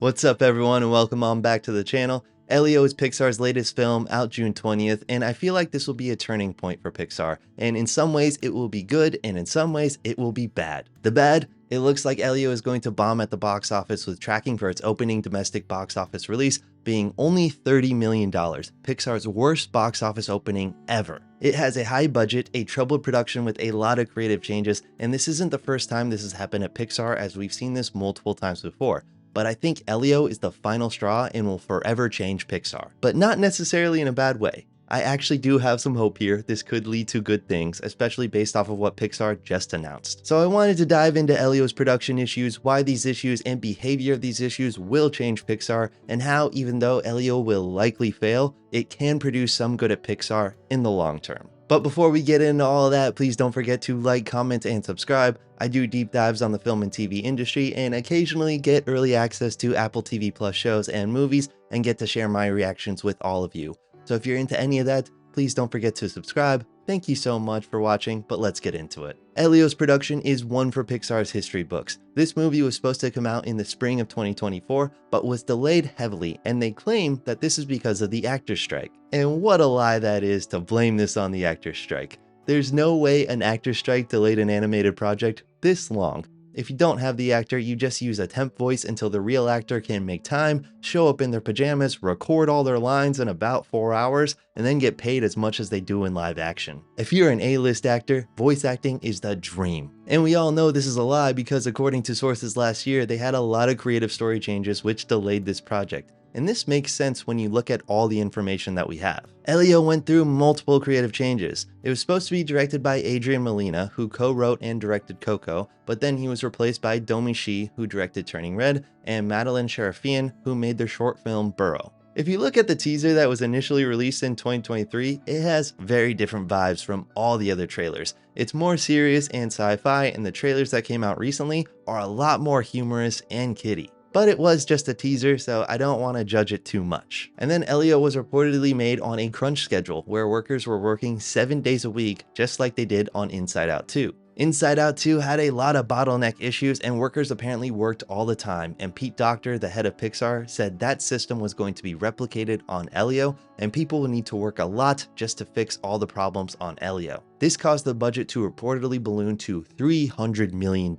What's up everyone and welcome on back to the channel. Elio is Pixar's latest film, out June 20th, and I feel like this will be a turning point for Pixar, and in some ways it will be good, and in some ways it will be bad. The bad? It looks like Elio is going to bomb at the box office, with tracking for its opening domestic box office release being only $30 million, Pixar's worst box office opening ever. It has a high budget, a troubled production with a lot of creative changes, and this isn't the first time this has happened at Pixar, as we've seen this multiple times before. But I think Elio is the final straw and will forever change Pixar. But not necessarily in a bad way. I actually do have some hope here. This could lead to good things, especially based off of what Pixar just announced. So I wanted to dive into Elio's production issues, why these issues and behavior of these issues will change Pixar, and how, even though Elio will likely fail, it can produce some good at Pixar in the long term. But before we get into all of that, please don't forget to like, comment, and subscribe. I do deep dives on the film and TV industry and occasionally get early access to Apple TV Plus shows and movies and get to share my reactions with all of you. So if you're into any of that, please don't forget to subscribe. Thank you so much for watching, but let's get into it. Elio's production is one for Pixar's history books. This movie was supposed to come out in the spring of 2024, but was delayed heavily, and they claim that this is because of the actors' strike. And what a lie that is to blame this on the actors' strike. There's no way an actors' strike delayed an animated project this long. If you don't have the actor, you just use a temp voice until the real actor can make time, show up in their pajamas, record all their lines in about 4 hours, and then get paid as much as they do in live action. If you're an A-list actor, voice acting is the dream. And we all know this is a lie because according to sources last year, they had a lot of creative story changes which delayed this project. And this makes sense when you look at all the information that we have. Elio went through multiple creative changes. It was supposed to be directed by Adrian Molina, who co-wrote and directed Coco, but then he was replaced by Domi Shi, who directed Turning Red, and Madeline Sharafian, who made their short film Burrow. If you look at the teaser that was initially released in 2023, it has very different vibes from all the other trailers. It's more serious and sci-fi, and the trailers that came out recently are a lot more humorous and kiddie. But it was just a teaser, so I don't want to judge it too much. And then Elio was reportedly made on a crunch schedule, where workers were working 7 days a week, just like they did on Inside Out 2. Inside Out 2 had a lot of bottleneck issues, and workers apparently worked all the time, and Pete Docter, the head of Pixar, said that system was going to be replicated on Elio, and people would need to work a lot just to fix all the problems on Elio. This caused the budget to reportedly balloon to $300 million.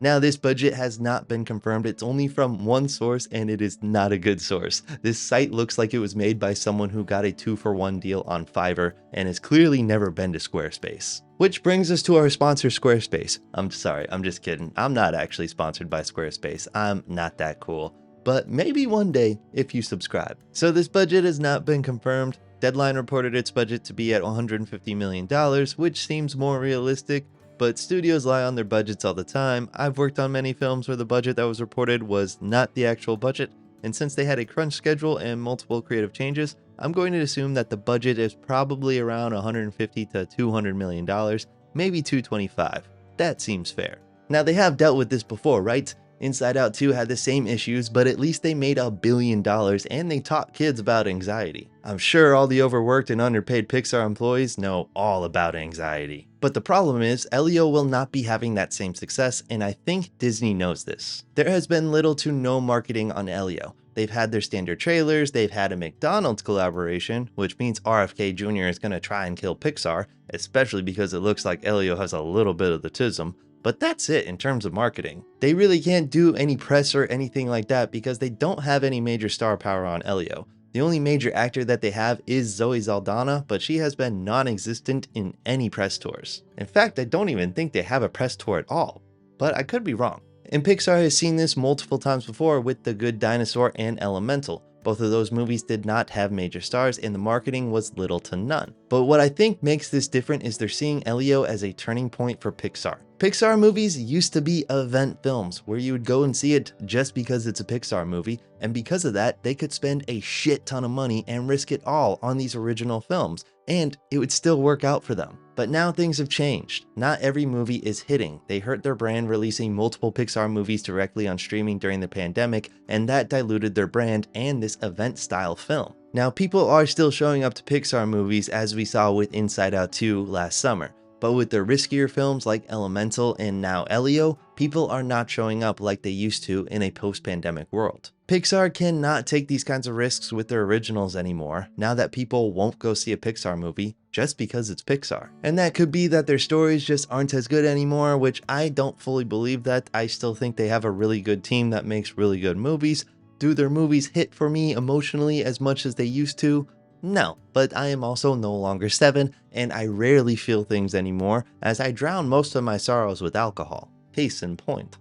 Now, this budget has not been confirmed. It's only from one source, and it is not a good source. This site looks like it was made by someone who got a 2-for-1 deal on Fiverr and has clearly never been to Squarespace. Which brings us to our sponsor, Squarespace. I'm sorry, I'm just kidding. I'm not actually sponsored by Squarespace. I'm not that cool. But maybe one day if you subscribe. So this budget has not been confirmed. Deadline reported its budget to be at $150 million, which seems more realistic, but studios lie on their budgets all the time. I've worked on many films where the budget that was reported was not the actual budget, and since they had a crunch schedule and multiple creative changes, I'm going to assume that the budget is probably around $150 to $200 million, maybe $225. That seems fair. Now, they have dealt with this before, right? Inside Out 2 had the same issues, but at least they made $1 billion and they taught kids about anxiety. I'm sure all the overworked and underpaid Pixar employees know all about anxiety. But the problem is, Elio will not be having that same success, and I think Disney knows this. There has been little to no marketing on Elio. They've had their standard trailers, they've had a McDonald's collaboration, which means RFK Jr. is going to try and kill Pixar, especially because it looks like Elio has a little bit of the tism. But that's it in terms of marketing. They really can't do any press or anything like that because they don't have any major star power on Elio. The only major actor that they have is Zoe Saldana, but she has been non-existent in any press tours. In fact, I don't even think they have a press tour at all, but I could be wrong. And Pixar has seen this multiple times before with The Good Dinosaur and Elemental. Both of those movies did not have major stars and the marketing was little to none. But what I think makes this different is they're seeing Elio as a turning point for Pixar. Pixar movies used to be event films where you would go and see it just because it's a Pixar movie, and because of that, they could spend a shit ton of money and risk it all on these original films, and it would still work out for them. But now things have changed. Not every movie is hitting. They hurt their brand releasing multiple Pixar movies directly on streaming during the pandemic, and that diluted their brand and this event-style film. Now, people are still showing up to Pixar movies, as we saw with Inside Out 2 last summer. But with their riskier films like Elemental and now Elio, people are not showing up like they used to in a post-pandemic world. Pixar cannot take these kinds of risks with their originals anymore, now that people won't go see a Pixar movie just because it's Pixar. And that could be that their stories just aren't as good anymore, which I don't fully believe that. I still think they have a really good team that makes really good movies. Do their movies hit for me emotionally as much as they used to? No, but I am also no longer 7, and I rarely feel things anymore, as I drown most of my sorrows with alcohol. Case in point.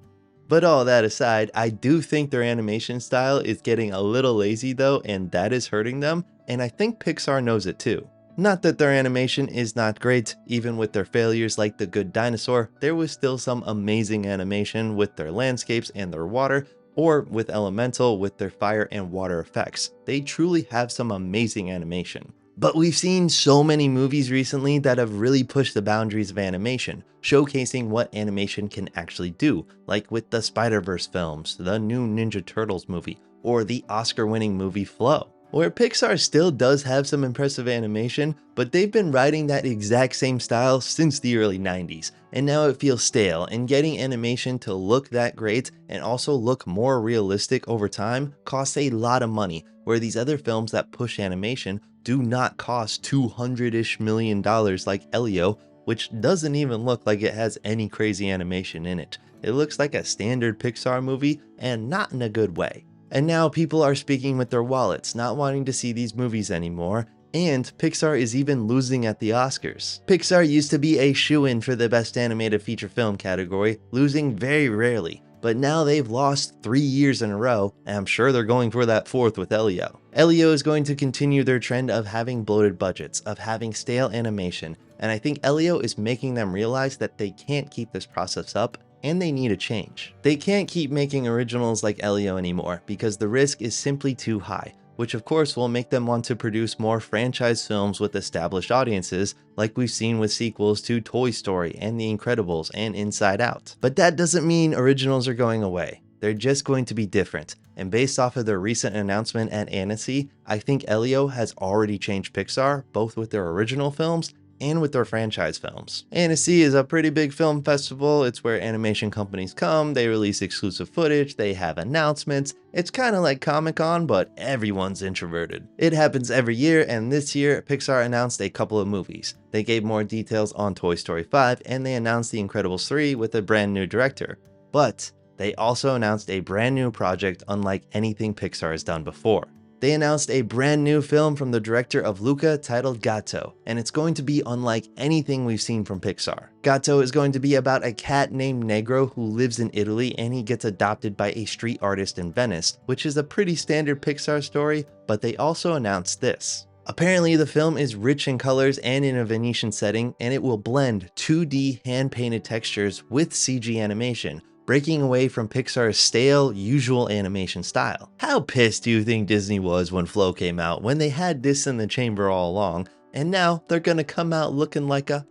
But all that aside, I do think their animation style is getting a little lazy though, and that is hurting them, and I think Pixar knows it too. Not that their animation is not great, even with their failures like The Good Dinosaur, there was still some amazing animation with their landscapes and their water, or with Elemental with their fire and water effects. They truly have some amazing animation. But we've seen so many movies recently that have really pushed the boundaries of animation, showcasing what animation can actually do, like with the Spider-Verse films, the new Ninja Turtles movie, or the Oscar-winning movie Flow. Where Pixar still does have some impressive animation, but they've been riding that exact same style since the early 90s, and now it feels stale, and getting animation to look that great and also look more realistic over time costs a lot of money, where these other films that push animation do not cost $200-ish million like Elio, which doesn't even look like it has any crazy animation in it. It looks like a standard Pixar movie, and not in a good way. And now people are speaking with their wallets, not wanting to see these movies anymore, and Pixar is even losing at the Oscars. Pixar used to be a shoo-in for the Best Animated Feature Film category, losing very rarely, but now they've lost 3 years in a row, and I'm sure they're going for that 4th with Elio. Elio is going to continue their trend of having bloated budgets, of having stale animation, and I think Elio is making them realize that they can't keep this process up, and they need a change. They can't keep making originals like Elio anymore because the risk is simply too high, which of course will make them want to produce more franchise films with established audiences like we've seen with sequels to Toy Story and The Incredibles and Inside Out. But that doesn't mean originals are going away. They're just going to be different, and based off of their recent announcement at Annecy, I think Elio has already changed Pixar, both with their original films and with their franchise films. Annecy is a pretty big film festival. It's where animation companies come, they release exclusive footage, they have announcements. It's kind of like Comic-Con, but everyone's introverted. It happens every year, and this year Pixar announced a couple of movies. They gave more details on Toy Story 5, and they announced The Incredibles 3 with a brand new director. But they also announced a brand new project unlike anything Pixar has done before. They announced a brand new film from the director of Luca titled Gatto, and it's going to be unlike anything we've seen from Pixar. Gatto is going to be about a cat named Negro who lives in Italy, and he gets adopted by a street artist in Venice, which is a pretty standard Pixar story, but they also announced this. Apparently the film is rich in colors and in a Venetian setting, and it will blend 2D hand-painted textures with CG animation, breaking away from Pixar's stale, usual animation style. How pissed do you think Disney was when Flow came out, when they had this in the chamber all along, and now they're gonna come out looking like a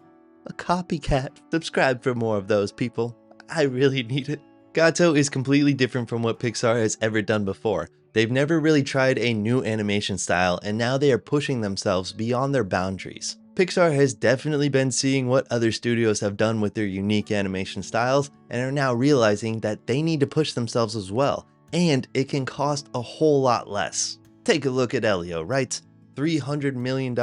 copycat? Subscribe for more of those, people. I really need it. Gatto is completely different from what Pixar has ever done before. They've never really tried a new animation style, and now they are pushing themselves beyond their boundaries. Pixar has definitely been seeing what other studios have done with their unique animation styles and are now realizing that they need to push themselves as well, and it can cost a whole lot less. Take a look at Elio, right? $300 million,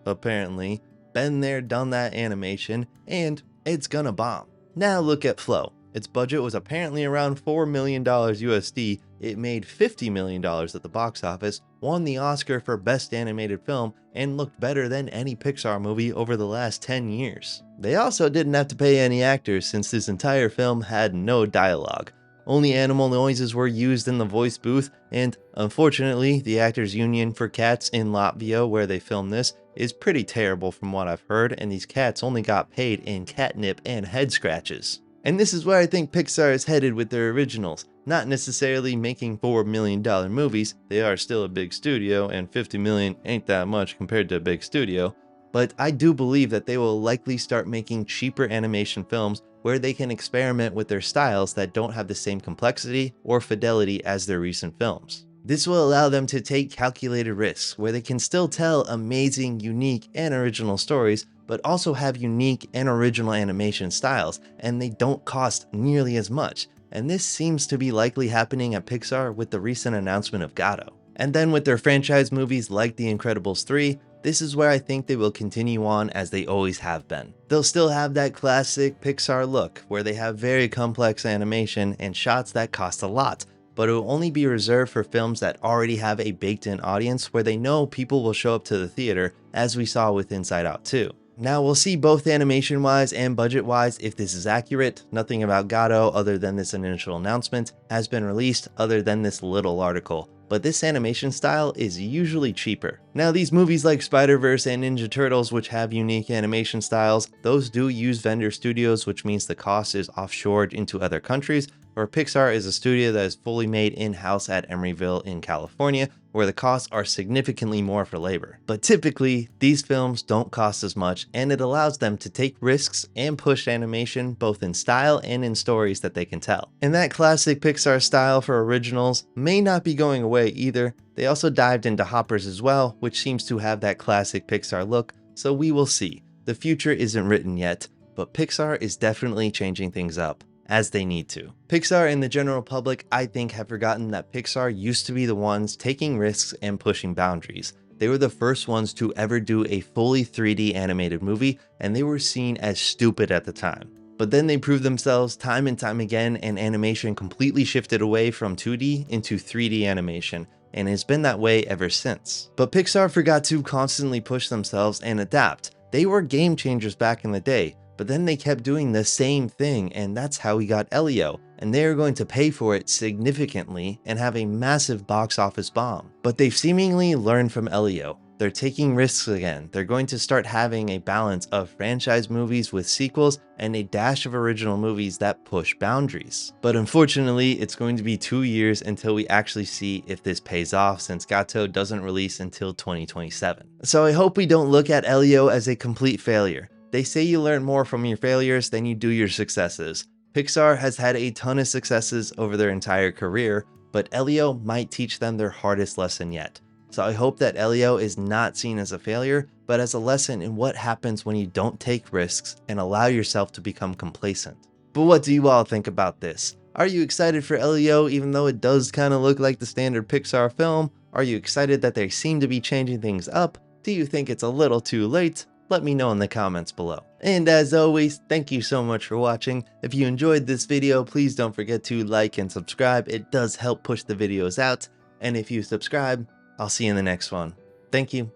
apparently, been there, done that animation, and it's gonna bomb. Now look at Flow. Its budget was apparently around $4 million USD, it made $50 million at the box office, won the Oscar for Best Animated Film, and looked better than any Pixar movie over the last 10 years. They also didn't have to pay any actors since this entire film had no dialogue. Only animal noises were used in the voice booth, and unfortunately, the Actors Union for Cats in Latvia, where they filmed this, is pretty terrible from what I've heard, and these cats only got paid in catnip and head scratches. And this is where I think Pixar is headed with their originals, not necessarily making $4 million movies. They are still a big studio, and $50 million ain't that much compared to a big studio, but I do believe that they will likely start making cheaper animation films where they can experiment with their styles that don't have the same complexity or fidelity as their recent films. This will allow them to take calculated risks where they can still tell amazing, unique, and original stories, but also have unique and original animation styles, and they don't cost nearly as much. And this seems to be likely happening at Pixar with the recent announcement of Gato. And then with their franchise movies like The Incredibles 3, this is where I think they will continue on as they always have been. They'll still have that classic Pixar look, where they have very complex animation and shots that cost a lot, but it will only be reserved for films that already have a baked-in audience where they know people will show up to the theater, as we saw with Inside Out 2. Now we'll see both animation-wise and budget-wise if this is accurate. Nothing about Gato other than this initial announcement has been released other than this little article, but this animation style is usually cheaper. Now these movies like Spider-Verse and Ninja Turtles, which have unique animation styles, those do use vendor studios, which means the cost is offshored into other countries, where Pixar is a studio that is fully made in-house at Emeryville in California, where the costs are significantly more for labor. But typically, these films don't cost as much, and it allows them to take risks and push animation both in style and in stories that they can tell. And that classic Pixar style for originals may not be going away either. They also dived into hoppers as well, which seems to have that classic Pixar look, so we will see. The future isn't written yet, but Pixar is definitely changing things up, as they need to. Pixar and the general public, I think, have forgotten that Pixar used to be the ones taking risks and pushing boundaries. They were the first ones to ever do a fully 3D animated movie, and they were seen as stupid at the time. But then they proved themselves time and time again, and animation completely shifted away from 2D into 3D animation, and it's been that way ever since. But Pixar forgot to constantly push themselves and adapt. They were game changers back in the day, but then they kept doing the same thing, and that's how we got Elio, and they are going to pay for it significantly and have a massive box office bomb. But they've seemingly learned from Elio. They're taking risks again. They're going to start having a balance of franchise movies with sequels and a dash of original movies that push boundaries. But unfortunately, it's going to be 2 years until we actually see if this pays off, since Gato doesn't release until 2027. So I hope we don't look at Elio as a complete failure. They say you learn more from your failures than you do your successes. Pixar has had a ton of successes over their entire career, but Elio might teach them their hardest lesson yet. So I hope that Elio is not seen as a failure, but as a lesson in what happens when you don't take risks and allow yourself to become complacent. But what do you all think about this? Are you excited for Elio, even though it does kind of look like the standard Pixar film? Are you excited that they seem to be changing things up? Do you think it's a little too late? Let me know in the comments below. And as always, thank you so much for watching. If you enjoyed this video, please don't forget to like and subscribe. It does help push the videos out. And if you subscribe, I'll see you in the next one. Thank you.